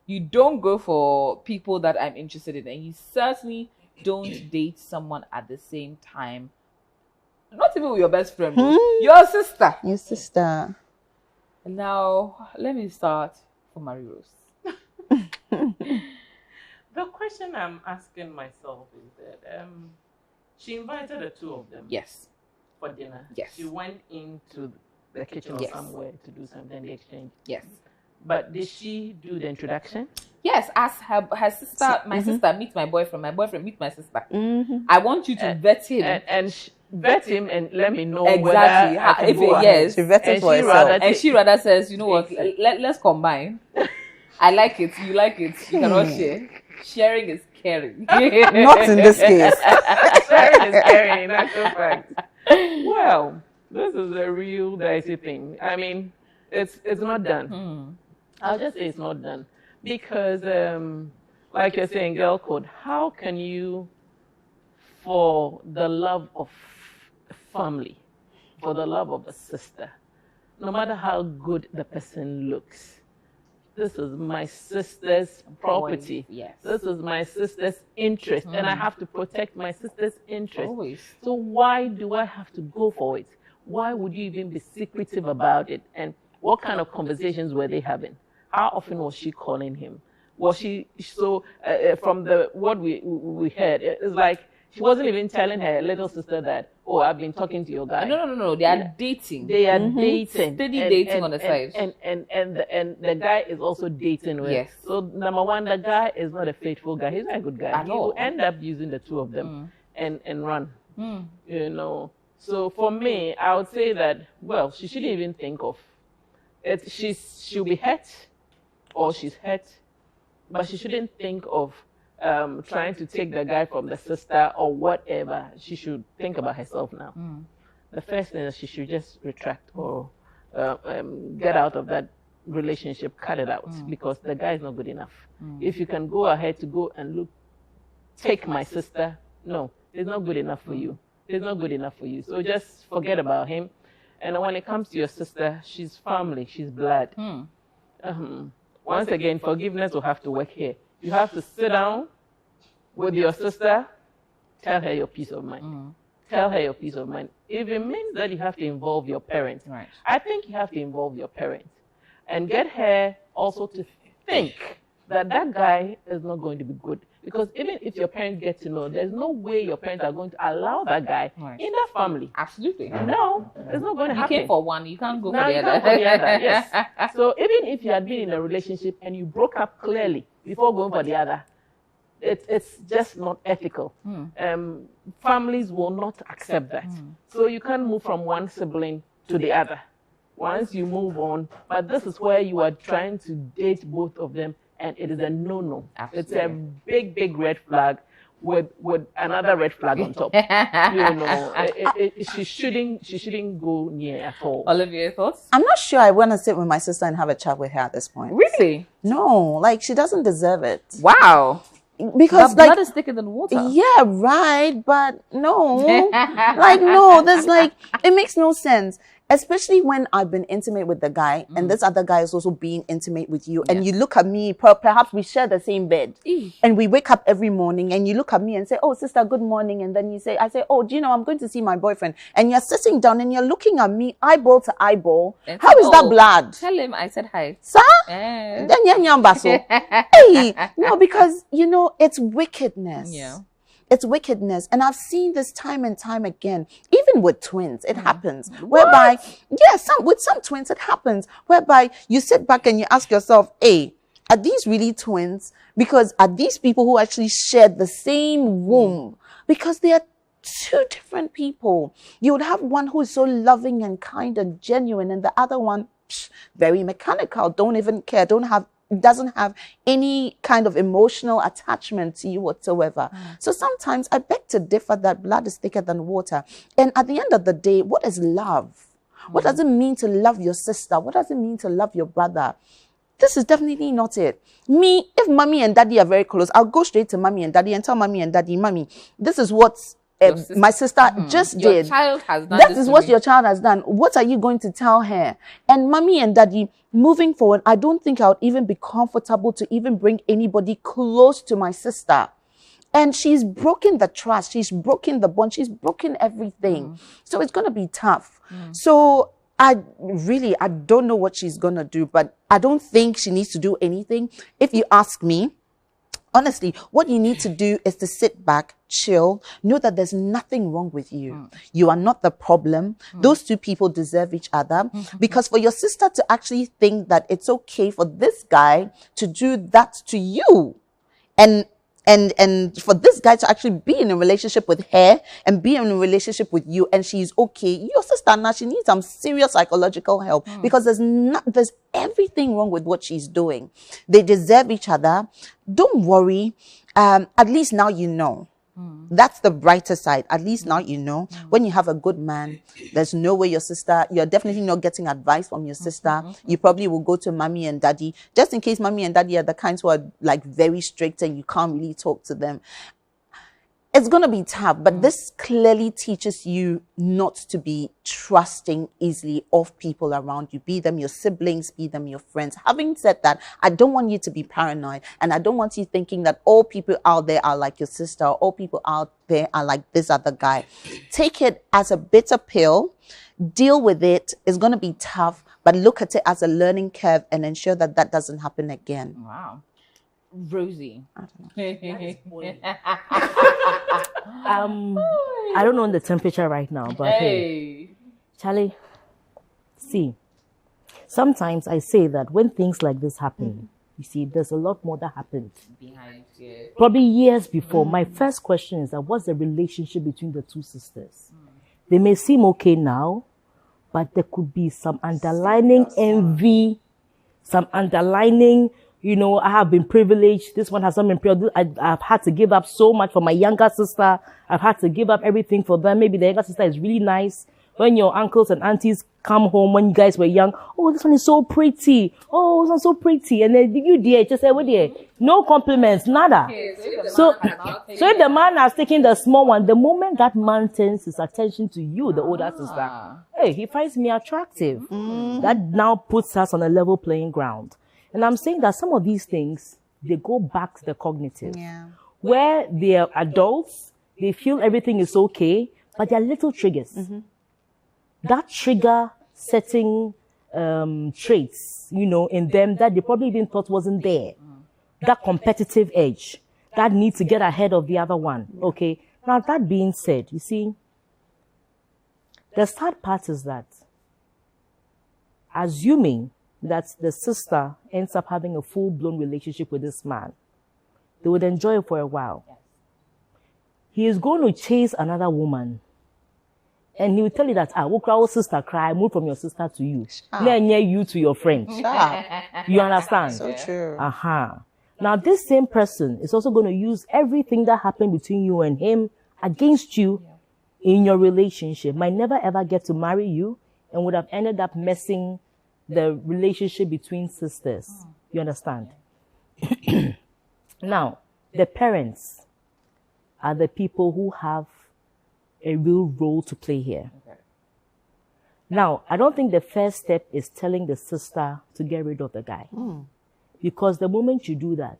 Speaker 1: you don't go for people that I'm interested in, and you certainly don't date someone at the same time. Not even with your best friend, your sister.
Speaker 2: Your sister.
Speaker 1: Now, let me start for Marie Rose.
Speaker 4: The question I'm asking myself is that she invited the two of them.
Speaker 1: Yes.
Speaker 4: For dinner.
Speaker 1: Yes.
Speaker 4: She went into the kitchen or somewhere to do something, they exchanged.
Speaker 1: Yes.
Speaker 4: But did she do the introduction?
Speaker 1: Yes, as her sister, my sister meets my boyfriend meets my sister. I want you to vet him.
Speaker 4: And vet him and let me know
Speaker 1: exactly. Yes.
Speaker 2: She vetted for herself.
Speaker 1: And she rather says, you know what, let's combine. I like it, you like it, you cannot share. Sharing is caring.
Speaker 2: Not in this case.
Speaker 4: Sharing is caring, that's a fact. Well, this is a real dicey thing. I mean, it's not done. I'll just say it's not done. Because, like you're saying, girl code, how can you, for the love of family, for the love of a sister, no matter how good the person looks, this is my sister's property.
Speaker 1: Yes.
Speaker 4: This is my sister's interest, and I have to protect my sister's interest.
Speaker 1: Always.
Speaker 4: So why do I have to go for it? Why would you even be secretive about it? And what kind of conversations were they having? How often was she calling him? Was she so from what we heard? It's like she wasn't even telling her little sister that, oh, I've been talking to your guy.
Speaker 1: No. They are dating.
Speaker 4: They are dating.
Speaker 1: Steady dating on the side.
Speaker 4: And the guy is also dating with.
Speaker 1: Yes.
Speaker 4: So number one, the guy is not a faithful guy. He's not a good guy. He will end up using the two of them and run. You know. So for me, I would say that, well, she shouldn't even think of it. She'll be hurt or she's hurt, but she shouldn't think of trying to take the guy from the sister or whatever. She should think about herself now. The first thing is she should just retract or get out of that relationship, cut it out, because the guy is not good enough. If you can go ahead to go and take my sister, no, it's not good enough for you. It's not good enough for you. So just forget about him. And when it comes to your sister, she's family, she's blood. Once again, forgiveness will have to work here. You have to sit down with your sister, tell her your peace of mind. Tell her your peace of mind. If it means that you have to involve your parents,
Speaker 1: Right.
Speaker 4: I think you have to involve your parents and get her also to think that that guy is not going to be good. Because even if your parents get to know, there's no way your parents are going to allow that guy in that family.
Speaker 1: Absolutely.
Speaker 4: No, it's not going to happen.
Speaker 1: You came for one, you can't go
Speaker 4: No,
Speaker 1: for the
Speaker 4: you
Speaker 1: other.
Speaker 4: can't go for the other. Yes. So even if you had been in a relationship and you broke up clearly before going for the other, it's just not ethical. Families will not accept that. So you can't move from one sibling to the other. Once you move on, but this is where you are trying to date both of them, and it is a no-no. It's a big, big red flag with another red flag on top. She shouldn't go near at all.
Speaker 1: Olivia, thoughts?
Speaker 2: I'm not sure I want to sit with my sister and have a chat with her at this point.
Speaker 1: Really?
Speaker 2: No, like she doesn't deserve it.
Speaker 1: Wow.
Speaker 2: Because
Speaker 1: blood is thicker than water.
Speaker 2: Yeah, right, but no. Like, no, there's like, it makes no sense. Especially when I've been intimate with the guy and this other guy is also being intimate with you. And you look at me, perhaps we share the same bed. And we wake up every morning and you look at me and say, oh, sister, good morning. And then I say, oh, do you know, I'm going to see my boyfriend. And you're sitting down and you're looking at me eyeball to eyeball. How is that blood?
Speaker 1: Tell him I said hi.
Speaker 2: Sir? Then hey, no, because, you know, it's wickedness.
Speaker 1: Yeah.
Speaker 2: It's wickedness. And I've seen this time and time again, even with twins, it happens. Whereby, with some twins, it happens. Whereby you sit back and you ask yourself, hey, are these really twins? Because are these people who actually shared the same womb? Because they are two different people. You would have one who is so loving and kind and genuine, and the other one, very mechanical, don't even care, doesn't have any kind of emotional attachment to you whatsoever. So sometimes I beg to differ that blood is thicker than water. And at the end of the day, what is love? What does it mean to love your sister? What does it mean to love your brother? This is definitely not it. Me, if mommy and daddy are very close, I'll go straight to mommy and daddy and tell mommy and daddy, mommy, this is what my sister just did.
Speaker 1: Your child has done
Speaker 2: That is what your child has done. What are you going to tell her? And mommy and daddy, moving forward, I don't think I would even be comfortable to even bring anybody close to my sister. And she's broken the trust. She's broken the bond. She's broken everything. So it's going to be tough. So I don't know what she's going to do, but I don't think she needs to do anything. If you ask me, honestly, what you need to do is to sit back, chill, know that there's nothing wrong with you. You are not the problem. Those two people deserve each other. Because for your sister to actually think that it's okay for this guy to do that to you, and for this guy to actually be in a relationship with her and be in a relationship with you and she's okay, your sister now, she needs some serious psychological help because there's everything wrong with what she's doing. They deserve each other. Don't worry. At least now you know. That's the brighter side. At least now you know. When you have a good man, there's no way you're definitely not getting advice from your sister. You probably will go to mommy and daddy, just in case mommy and daddy are the kinds who are like very strict and you can't really talk to them. It's going to be tough, but this clearly teaches you not to be trusting easily of people around you, be them your siblings, be them your friends. Having said that, I don't want you to be paranoid, and I don't want you thinking that all people out there are like your sister, or all people out there are like this other guy. Take it as a bitter pill, deal with it. It's going to be tough, but look at it as a learning curve and ensure that that doesn't happen again.
Speaker 1: Wow. Rosie.
Speaker 3: I don't know the temperature right now, but hey, Charlie, see, sometimes I say that when things like this happen, you see, there's a lot more that happened behind it. Probably years before. My first question is that what's the relationship between the two sisters? They may seem okay now, but there could be some underlining envy, some underlining, you know, I have been privileged. This one has not been privileged. I've had to give up so much for my younger sister. I've had to give up everything for them. Maybe the younger sister is really nice. When your uncles and aunties come home when you guys were young, oh, this one is so pretty. Oh, this one's so pretty. And then you dear, just say, what dear? No compliments, nada. So if the man has taken the small one, the moment that man turns his attention to you, the older sister, hey, he finds me attractive. That now puts us on a level playing ground. And I'm saying that some of these things, they go back to the cognitive. Where they're adults, they feel everything is okay, but they're little triggers. That trigger setting traits, you know, in them that they probably even thought wasn't there. that competitive edge, that need to get ahead of the other one. Okay. Now, that being said, you see, the sad part is that assuming that the sister ends up having a full-blown relationship with this man, they would enjoy it for a while.
Speaker 1: Yes.
Speaker 3: He is going to chase another woman. And he will tell you that, our sister cry, move from your sister to you. Then you to your friend. You understand?
Speaker 2: So true.
Speaker 3: Now, this same person is also going to use everything that happened between you and him against you in your relationship. Might never ever get to marry you and would have ended up messing the relationship between sisters. You understand? Now, the parents are the people who have a real role to play here.
Speaker 1: Okay.
Speaker 3: Now, I don't think the first step is telling the sister to get rid of the guy. Because the moment you do that,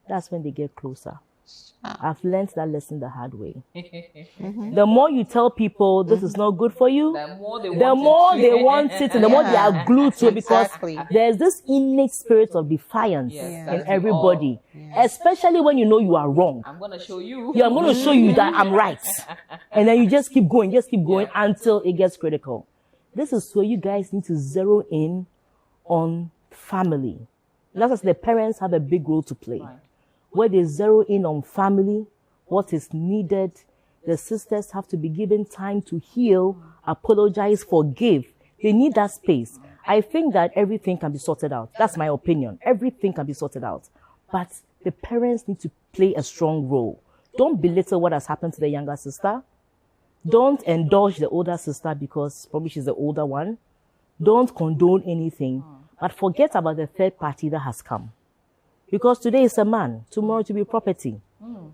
Speaker 3: that's when they get closer. I've learned that lesson the hard way. The more you tell people this is not good for you,
Speaker 1: The more they
Speaker 3: want it, and the more they are glued to it, because there's this innate spirit of defiance in everybody. Especially when you know you are wrong.
Speaker 1: I'm going to show you.
Speaker 3: Yeah, I'm going to show you that I'm right. And then you just keep going until it gets critical. This is where you guys need to zero in on family. That's why the parents have a big role to play.
Speaker 1: Right.
Speaker 3: Where they zero in on family, what is needed. The sisters have to be given time to heal, apologize, forgive. They need that space. I think that everything can be sorted out. That's my opinion. Everything can be sorted out. But the parents need to play a strong role. Don't belittle what has happened to the younger sister. Don't indulge the older sister because probably she's the older one. Don't condone anything. But forget about the third party that has come. Because today is a man, tomorrow it will be property.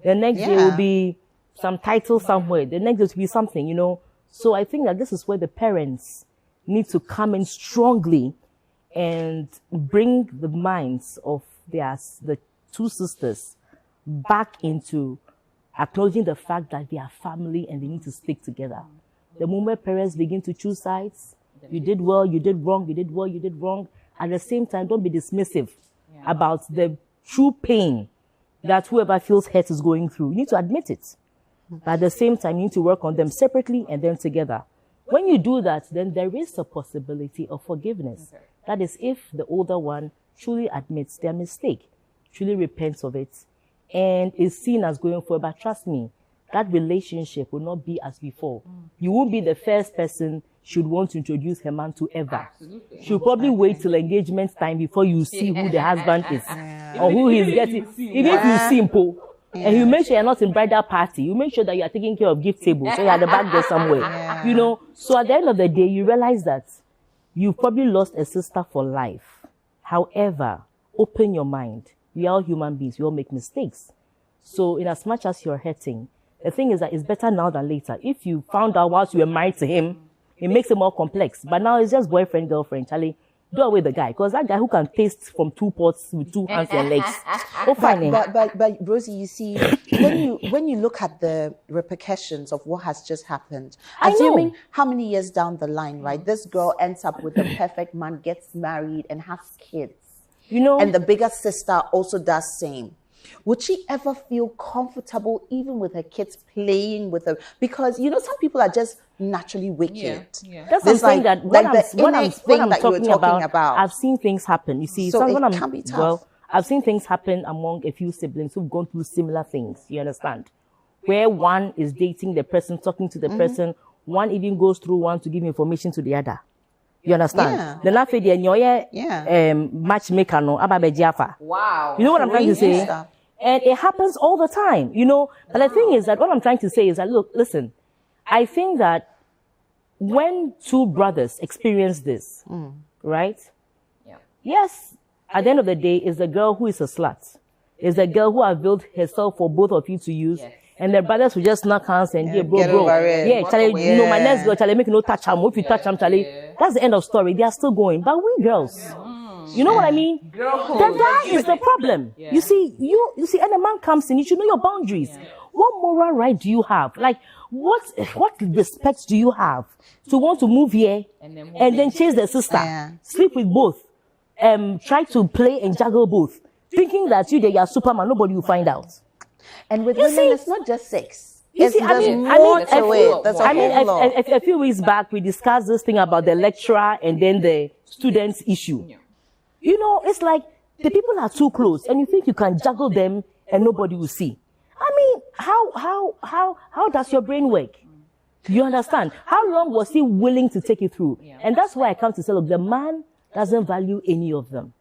Speaker 3: The next day will be some title somewhere. The next day will be something, you know. So I think that this is where the parents need to come in strongly and bring the minds of the two sisters back into acknowledging the fact that they are family and they need to stick together. The moment parents begin to choose sides, you did well, you did wrong, you did well, you did wrong. At the same time, don't be dismissive about the true pain that whoever feels hurt is going through. You need to admit it. But at the same time, you need to work on them separately and then together. When you do that, then there is a possibility of forgiveness. Okay. That is if the older one truly admits their mistake, truly repents of it, and is seen as going forward. But trust me, that relationship will not be as before. You won't be the first person should want to introduce her man to ever. Absolutely. She'll probably wait till engagement time before you see who the husband is or who he's getting. Even if you see him, and you make sure you're not in bridal party, you make sure that you are taking care of gift table, so you're at the back there somewhere. You know, so at the end of the day, you realize that you've probably lost a sister for life. However, open your mind. We are all human beings. We all make mistakes. So in as much as you're hurting, the thing is that it's better now than later. If you found out whilst you were married to him, it makes it more complex. But now it's just boyfriend, girlfriend. Charlie, do away with the guy. Because that guy who can taste from two pots with two hands and legs.
Speaker 2: But Rosie, you see, when you look at the repercussions of what has just happened, assuming how many years down the line, right, this girl ends up with the perfect man, gets married and has kids. You know, and the bigger sister also does same. Would she ever feel comfortable even with her kids playing with her? Because, you know, some people are just naturally wicked.
Speaker 3: That's something that what I'm talking about. I've seen things happen. You see,
Speaker 2: so it can be tough.
Speaker 3: Well, I've seen things happen among a few siblings who've gone through similar things. You understand? Where one is dating the person, talking to the person, one even goes through one to give information to the other. You understand? The laugh matchmaker no ababejiafa.
Speaker 1: Wow.
Speaker 3: You know what I'm trying to say? And it happens all the time, you know. But the thing is that what I'm trying to say is that, look, listen, I think that when two brothers experience this, right? Yeah. Yes, at the end of the day, it's the girl who is a slut. It's the girl who availed herself for both of you to use. Yes. And the brothers will just knock hands and bro. Yeah, Charlie, you know, my next girl, Charlie, make no touch him. If you touch him, Charlie, that's the end of story. They are still going. But we girls, you know what I mean? That is the problem. You see, and a man comes in, you should know your boundaries. What moral right do you have? Like, what respect do you have to want to move here and then chase the sister, sleep with both, try to play and juggle both? thinking that you are Superman, nobody will find out.
Speaker 2: And with
Speaker 3: You
Speaker 2: women,
Speaker 3: see-
Speaker 2: it's not just sex.
Speaker 3: You see,
Speaker 2: There's
Speaker 3: I
Speaker 2: more
Speaker 3: mean,
Speaker 2: to it. That's
Speaker 3: I mean,
Speaker 2: a law.
Speaker 3: a few weeks back, we discussed this thing about the lecturer and then the students issue. You know, it's like the people are too close, and you think you can juggle them and nobody will see. I mean, how does your brain work? You understand? How long was he willing to take it through? And that's why I come to say, look, the man doesn't value any of them.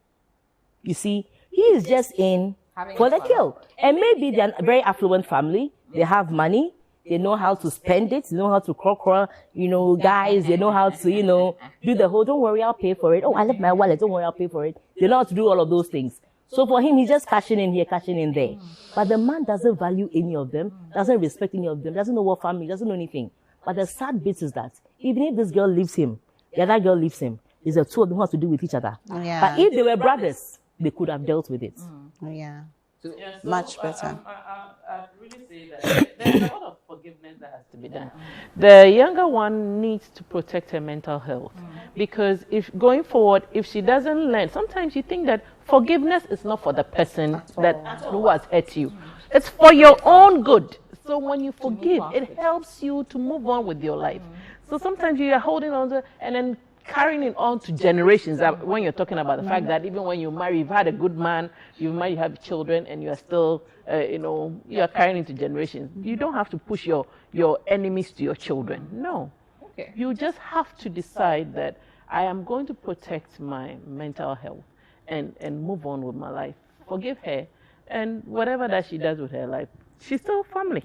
Speaker 3: You see, he is just in for the kill. And maybe they're a very affluent family. They have money. They know how to spend it. They know how to crock, guys. They know how to, do the whole, don't worry, I'll pay for it. Oh, I left my wallet. Don't worry, I'll pay for it. They know how to do all of those things. So for him, he's just cashing in here, cashing in there. But the man doesn't value any of them, doesn't respect any of them, doesn't know what family, doesn't know anything. But the sad bit is that even if this girl leaves him, the other girl leaves him, there's the two of them who have to do with each other.
Speaker 2: Yeah.
Speaker 3: But if they were brothers, they could have dealt with it.
Speaker 2: Yeah.
Speaker 4: So,
Speaker 2: Much better.
Speaker 4: I really say that there's a lot of forgiveness that has to be done. The younger one needs to protect her mental health because if going forward, if she doesn't learn, sometimes you think that forgiveness is not for the person who has hurt you. It's for your own good. So when you forgive, it helps you to move on with your life. So sometimes you are holding on to and then carrying it on to generations. When you're talking about the fact that even when you marry, you've had a good man, you have children, and you are still, you are carrying into generations. You don't have to push your enemies to your children. No.
Speaker 1: Okay.
Speaker 4: You just have to decide that I am going to protect my mental health and move on with my life. Forgive her, and whatever that she does with her life, she's still family.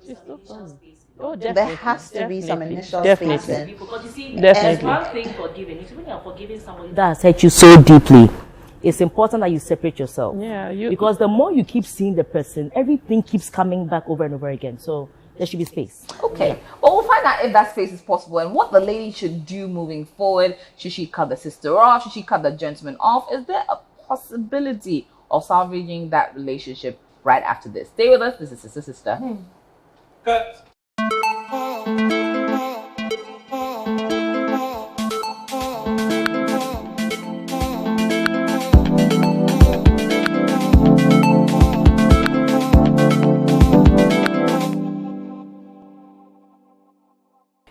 Speaker 4: She's still family. Oh,
Speaker 2: There has to be some initial
Speaker 4: Definitely.
Speaker 2: spacing.
Speaker 3: Because you see,
Speaker 4: Definitely.
Speaker 3: there's one thing forgiving. It's when you're forgiving somebody that has hurt you so deeply, it's important that you separate yourself.
Speaker 4: Yeah,
Speaker 3: Because the more you keep seeing the person, everything keeps coming back over and over again. So there should be space.
Speaker 1: Okay. Well, we'll find out if that space is possible and what the lady should do moving forward. Should she cut the sister off? Should she cut the gentleman off? Is there a possibility of salvaging that relationship right after this? Stay with us. This is Sister Sister.
Speaker 5: Cut.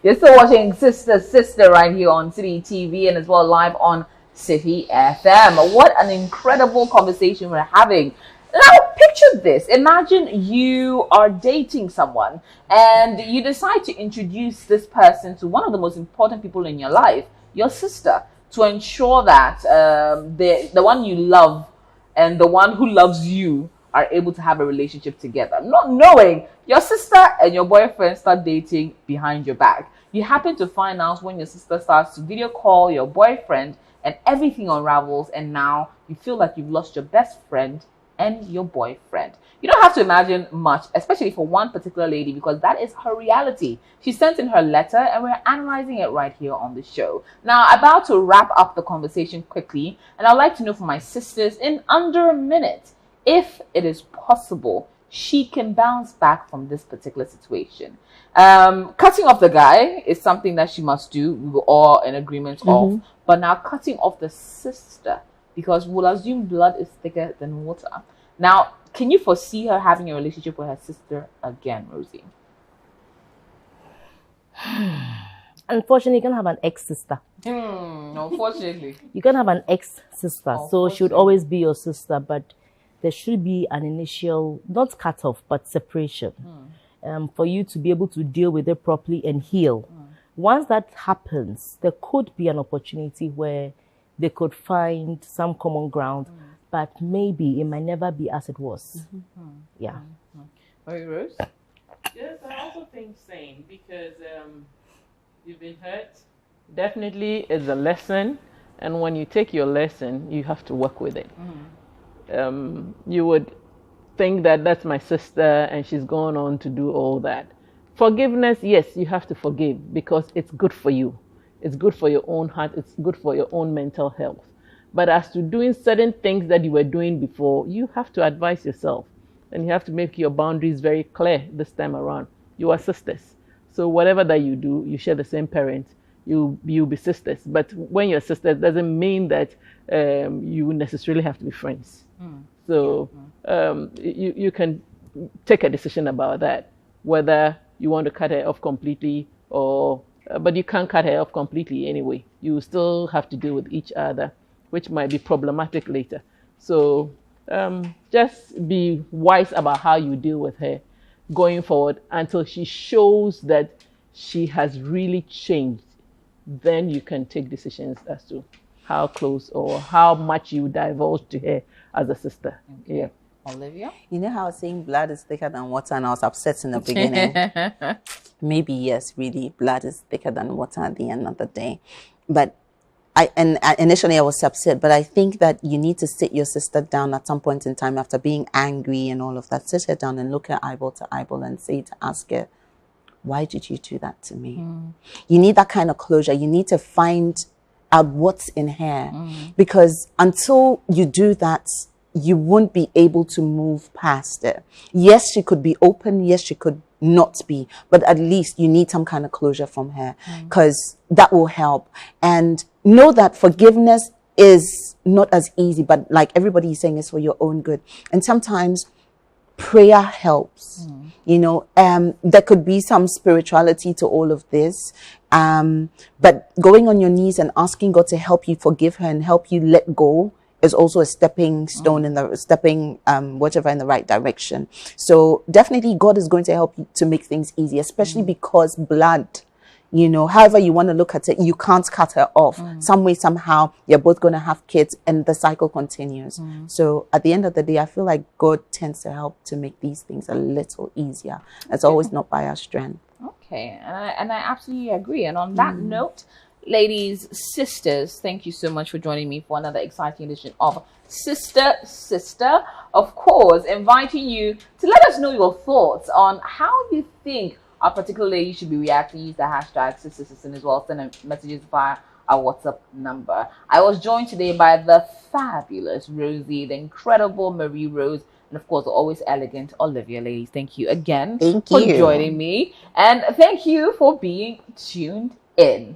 Speaker 1: You're still watching Sister Sister right here on Citi TV and as well live on Citi FM. What an incredible conversation we're having. Now, picture this. Imagine you are dating someone and you decide to introduce this person to one of the most important people in your life, your sister, to ensure that the one you love and the one who loves you are able to have a relationship together. Not knowing your sister and your boyfriend start dating behind your back. You happen to find out when your sister starts to video call your boyfriend and everything unravels, and now you feel like you've lost your best friend and your boyfriend. You don't have to imagine much, especially for one particular lady, because that is her reality. She sent in her letter and we're analyzing it right here on the show. Now, about to wrap up the conversation quickly, and I'd like to know from my sisters in under a minute if it is possible she can bounce back from this particular situation. Cutting off the guy is something that she must do. We were all in agreement of. But now cutting off the sister, because we'll assume blood is thicker than water. Now, can you foresee her having a relationship with her sister again, Rosie?
Speaker 3: Unfortunately, you can have an ex-sister.
Speaker 1: Unfortunately.
Speaker 3: You can have an ex-sister. So she would always be your sister, but there should be an initial, not cut off, but separation. For you to be able to deal with it properly and heal. Once that happens, there could be an opportunity where they could find some common ground, but maybe it might never be as it was. Yeah.
Speaker 1: Are you Rose?
Speaker 4: Yes, I also think same because you've been hurt. Definitely is a lesson, and when you take your lesson, you have to work with it. You would think that that's my sister and she's gone on to do all that. Forgiveness, yes, you have to forgive because it's good for you. It's good for your own heart. It's good for your own mental health. But as to doing certain things that you were doing before, you have to advise yourself and you have to make your boundaries very clear this time around. You are sisters. So whatever that you do, you share the same parents, you'll be sisters. But when you're sisters, doesn't mean that you necessarily have to be friends. So you can take a decision about that, whether you want to cut her off completely or, but you can't cut her off completely anyway. You still have to deal with each other, which might be problematic later. So just be wise about how you deal with her going forward until she shows that she has really changed. Then you can take decisions as to how close or how much you divulge to her as a sister.
Speaker 1: Okay.
Speaker 4: Yeah.
Speaker 1: Olivia?
Speaker 2: You know how I was saying blood is thicker than water, and I was upset in the beginning. Maybe yes, really, blood is thicker than water at the end of the day. But initially I was upset, but I think that you need to sit your sister down at some point in time after being angry and all of that. Sit her down and look her eyeball to eyeball and ask her, why did you do that to me? You need that kind of closure. You need to find out what's in her, because until you do that, you won't be able to move past it. Yes, she could be open. Yes, she could not be, but at least you need some kind of closure from her, because that will help. And know that forgiveness is not as easy, but like everybody is saying, it's for your own good. And sometimes prayer helps. You know, there could be some spirituality to all of this, but going on your knees and asking God to help you forgive her and help you let go is also a stepping stone in the whatever in the right direction. So definitely God is going to help you to make things easy, especially because blood, you know, however you want to look at it, you can't cut her off. Some way, somehow, you're both going to have kids and the cycle continues. So at the end of the day, I feel like God tends to help to make these things a little easier. It's always not by our strength.
Speaker 1: Okay, and I absolutely agree. And on that note, ladies, sisters, thank you so much for joining me for another exciting edition of Sister. Of course, inviting you to let us know your thoughts on how you think our particular lady should be reacting. Use the hashtag Sister as well. Send messages via our WhatsApp number. I was joined today by the fabulous Rosie, the incredible Marie Rose, and of course, the always elegant Olivia. Ladies, thank you again for joining me. And thank you for being tuned in.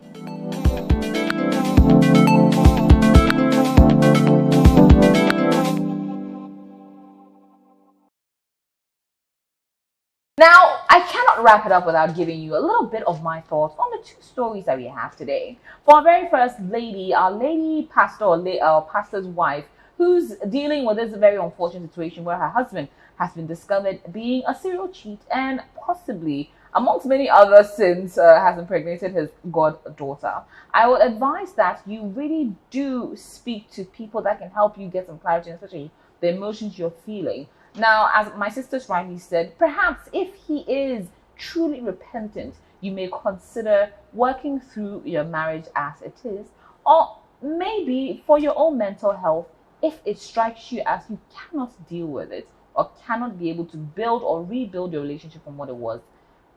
Speaker 1: Now, I cannot wrap it up without giving you a little bit of my thoughts on the two stories that we have today. For our very first lady, our lady pastor or pastor's wife, who's dealing with this very unfortunate situation where her husband has been discovered being a serial cheat and possibly, amongst many other sins, has impregnated his goddaughter. I would advise that you really do speak to people that can help you get some clarity, especially the emotions you're feeling. Now, as my sisters rightly said, perhaps if he is truly repentant, you may consider working through your marriage as it is, or maybe for your own mental health, if it strikes you as you cannot deal with it or cannot be able to build or rebuild your relationship from what it was,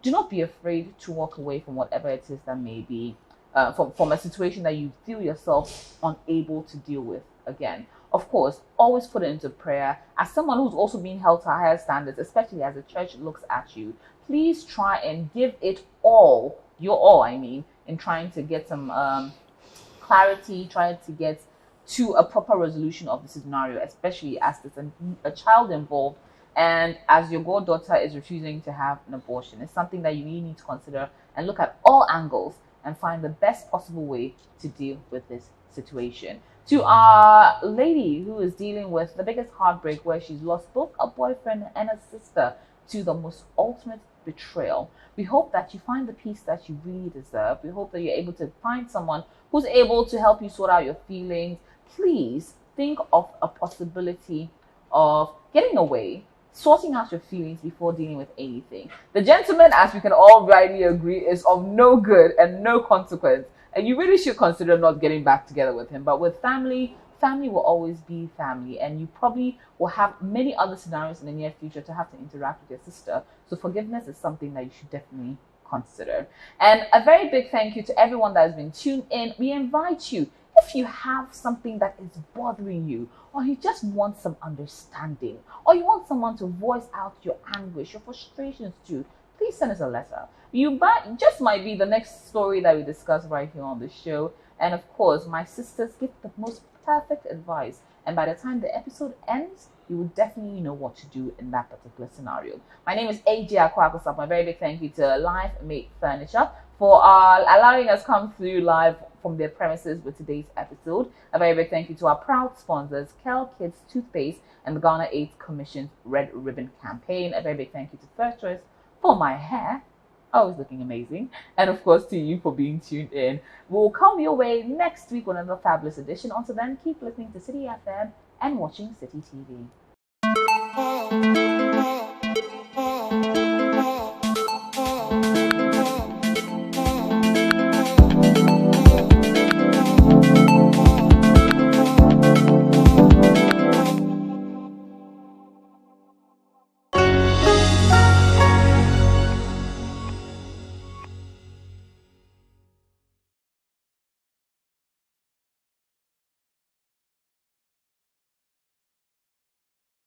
Speaker 1: do not be afraid to walk away from whatever it is that may be, from a situation that you feel yourself unable to deal with again. Of course, always put it into prayer. As someone who's also being held to higher standards, especially as the church looks at you, please try and give it all, your all, in trying to get some clarity, trying to get to a proper resolution of the scenario, especially as there's a child involved and as your goddaughter is refusing to have an abortion. It's something that you really need to consider and look at all angles and find the best possible way to deal with this situation. To our lady who is dealing with the biggest heartbreak, where she's lost both a boyfriend and a sister to the most ultimate betrayal, we hope that you find the peace that you really deserve. We hope that you're able to find someone who's able to help you sort out your feelings. Please think of a possibility of getting away, sorting out your feelings before dealing with anything. The gentleman, as we can all rightly agree, is of no good and no consequence. And you really should consider not getting back together with him. But with family will always be family. And you probably will have many other scenarios in the near future to have to interact with your sister. So forgiveness is something that you should definitely consider. And a very big thank you to everyone that has been tuned in. We invite you, if you have something that is bothering you, or you just want some understanding, or you want someone to voice out your anguish, your frustrations to, please send us a letter. You just might be the next story that we discuss right here on the show. And of course, my sisters, give the most perfect advice. And by the time the episode ends, you will definitely know what to do in that particular scenario. My name is AJ Sarpong. A very big thank you to Life Made Furniture for allowing us come through live from their premises with today's episode. A very big thank you to our proud sponsors, Kel Kids Toothpaste and the Ghana AIDS Commission's Red Ribbon Campaign. A very big thank you to First Choice for my hair. Always looking amazing. And of course to you for being tuned in. We'll come your way next week with another fabulous edition. Until then, keep listening to Citi FM and watching Citi TV.